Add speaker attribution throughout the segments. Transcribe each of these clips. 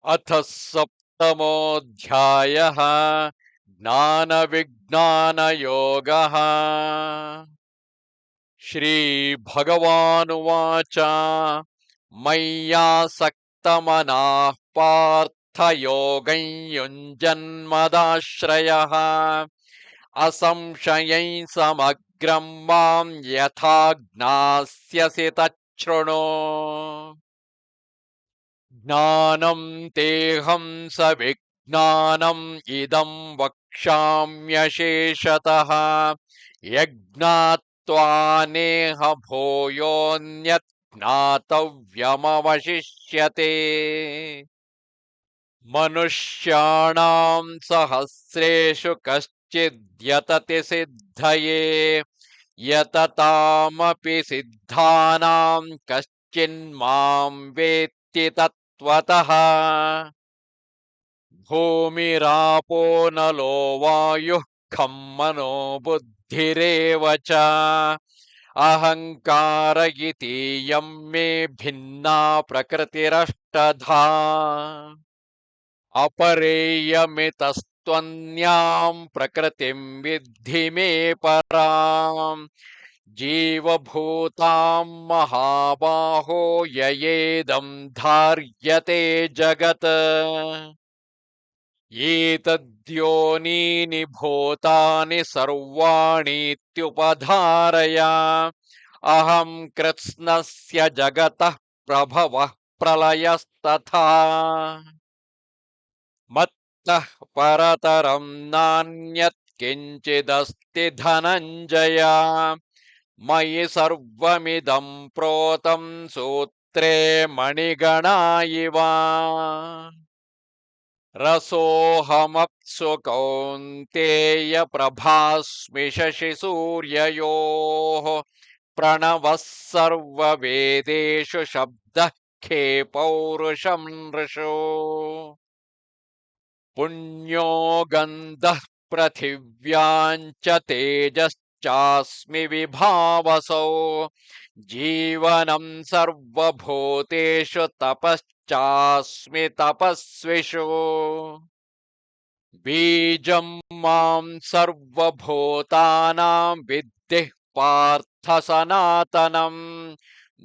Speaker 1: अथ सप्तमोऽध्यायः ज्ञानविज्ञानयोगः। श्रीभगवानुवाच मय्यासक्तमनाः पार्थ योगं युञ्जन्मदाश्रयः असंशयं समग्रं मां यथा ज्ञास्यसि तच्छृणु। ज्ञानं तेऽहं सविज्ञानम् इदं वक्ष्याम्यशेषतः यज्ञात्वा नेह भूयोऽन्यत् ज्ञातव्यमवशिष्यते। मनुष्याणां सहस्रेषु कश्चिद्यतति सिद्धये यततामपि सिद्धानां कश्चिन्मां वेत्ति तत्त्वतः। भूमिरापो नलो वायुः खं मनो बुद्धिरेव च अहङ्कार इतीयं मे भिन्ना प्रकृतिरष्टधा। अपरेयमितस्त्वन्यां प्रकृतिं विद्धि मे पराम् जीवभूतां महाबाहो ययेदं धार्यते जगत्। एतद्योनीनि भूतानि सर्वाणीत्युपधारय अहं कृत्स्नस्य जगतः प्रभवः प्रलयस्तथा। मत्तः परतरं नान्यत् किञ्चिदस्ति धनञ्जय मयि सर्वमिदं प्रोतं सूत्रे मणिगणा इव। रसोऽहमप्सु कौन्तेय प्रभास्मि शशिसूर्ययोः प्रणवः सर्ववेदेषु शब्दः खे पौरुषं नृषु। पुण्यो गन्धः पृथिव्यां च तेजश्चास्मि विभावसौ जीवनं सर्वभूतेषु तपश्चास्मि तपस्विषु। बीजं मां सर्वभूतानां विद्धिः पार्थ सनातनम्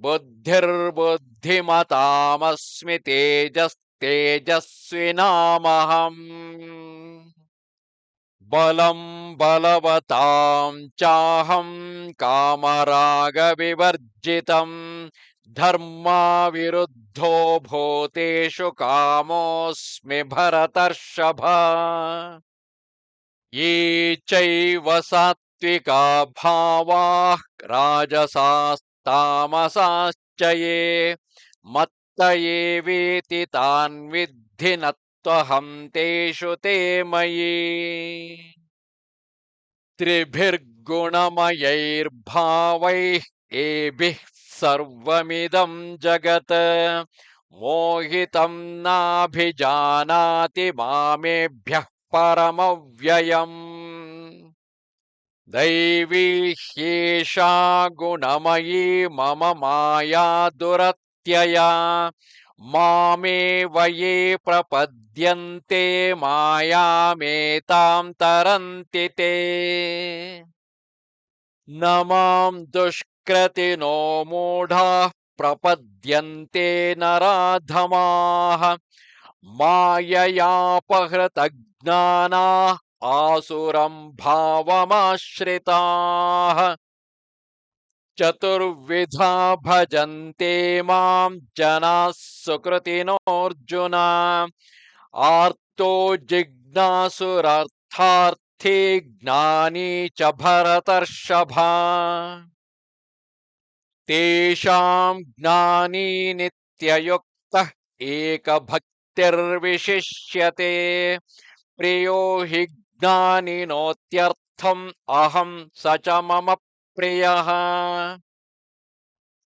Speaker 1: बुद्धिर्बुद्धिमतामस्मि तेजस्तेजस्विनामहम्। बलं बलवतां चाहं कामरागविवर्जितं धर्माविरुद्धो भूतेषु कामोऽस्मि भरतर्षभ। ये चैव सात्विका भावाः राजसास्तामसाश्च ये मत्त एवेति तान् विद्धि न त्वहं तेषु ते मयि। त्रिभिर्गुणमयैर्भावैः एभिः सर्वमिदं जगत् मोहितं नाभिजानाति मामेभ्यः परमव्ययम्। दैवी ह्येषा गुणमयी मम माया दुरत्यया मामेव ये प्रपद्यन्ते मायामेतां तरन्ति ते। न मां दुष्कृतिनो मूढाः प्रपद्यन्ते नराधमाः माययापहृतज्ञानाः आसुरं भावमाश्रिताः। चतुर्विधा भजन्ते मां जनाः सुकृतिनोऽर्जुन आर्तो जिज्ञासुरर्थार्थी ज्ञानी च भरतर्षभ। तेषां ज्ञानी नित्ययुक्तः एकभक्तिर्विशिष्यते प्रियो हि ज्ञानिनोत्यर्थम् अहं स च मम प्रियः।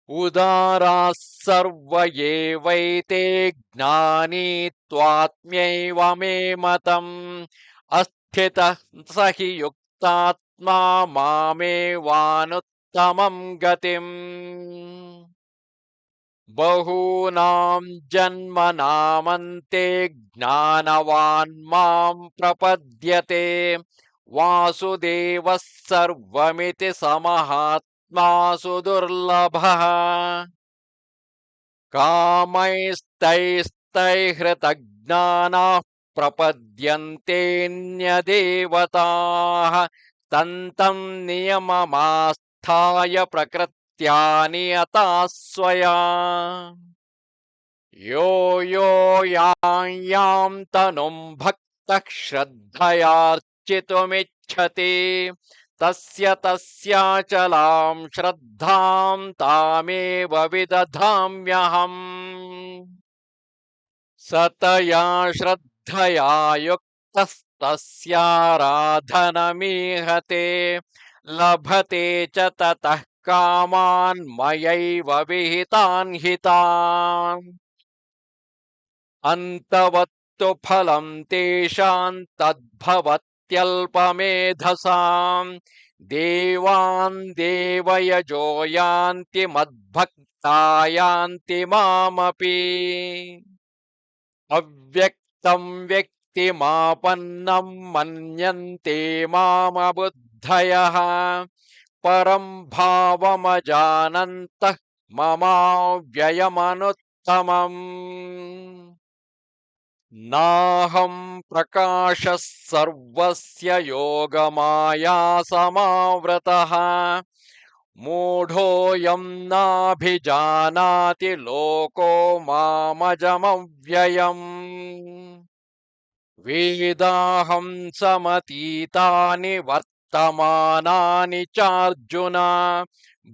Speaker 1: उदाराः सर्व एवैते ज्ञानी त्वात्म्यैव मे मतम् अस्थितः स हि युक्तात्मा मामेवानुत्तमं गतिम्। बहूनां जन्मनामन्ते ज्ञानवान् मां प्रपद्यते वासुदेवः सर्वमिति समहात्मा सुदुर्लभः कामैस्तैस्तैहृतज्ञानाः प्रपद्यन्तेऽन्यदेवताः तन्तं नियममास्थाय प्रकृत्या नियता स्वया यो यो यां यां तनुं भक्तः श्रद्धयार्चितुमिच्छति तस्य तस्याचलां श्रद्धां तामेव विदधाम्यहम् सतया श्रद्धया युक्तस्तस्याराधनमीहते लभते च ततः कामान् मयैव विहितान् हितान् अन्तवत्तु फलं तेषां तद्भवत्यल्पमेधसां देवान् देवयजो यान्ति मद्भक्ता यान्ति मामपि अव्यक्तं व्यक्तिमापन्नं मन्यन्ते मामबुद्धयः परं भावमजानन्तः ममाव्ययमनुत्तमम् नाहं प्रकाशः सर्वस्य योगमाया समावृतः मूढोऽयं नाभिजानाति लोको मामजमव्ययम् वेदाहं समतीतानि वर्तमानानि चार्जुन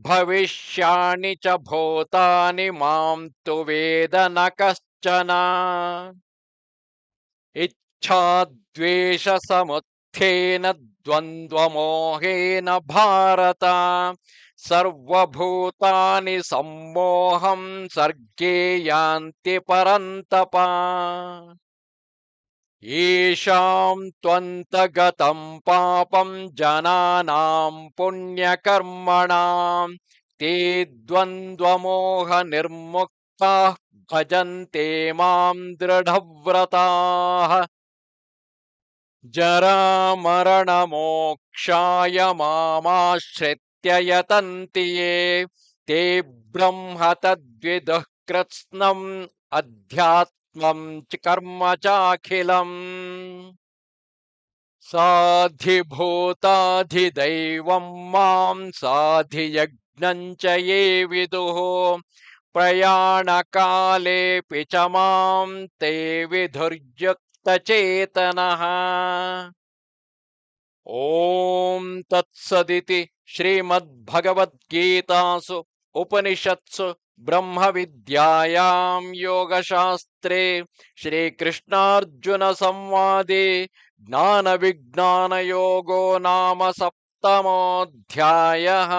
Speaker 1: भविष्याणि च भूतानि मां तु वेद न कश्चन इच्छाद्वेषसमुत्थेन द्वन्द्वमोहेन भारत सर्वभूतानि सम्मोहं सर्गे यान्ति परन्तप येषां त्वन्तगतं पापं जनानां पुण्यकर्मणां ते द्वन्द्वमोहनिर्मुक्ताः भजन्ते मां दृढव्रताः जरामरणमोक्षाय मामाश्रित्य यतन्ति ये ते ब्रह्म तद्विदुः कृत्स्नम् अध्यात्मं च कर्म चाखिलम् साधिभूताधिदैवं मां साधियज्ञं च ये विदुः प्रयाणकालेऽपि च मां ते विधुर्युक्तचेतनः ॐ तत्सदिति श्रीमद्भगवद्गीतासु उपनिषत्सु ब्रह्मविद्यायां योगशास्त्रे श्रीकृष्णार्जुनसंवादे ज्ञानविज्ञानयोगो नाम 7मोऽध्यायः।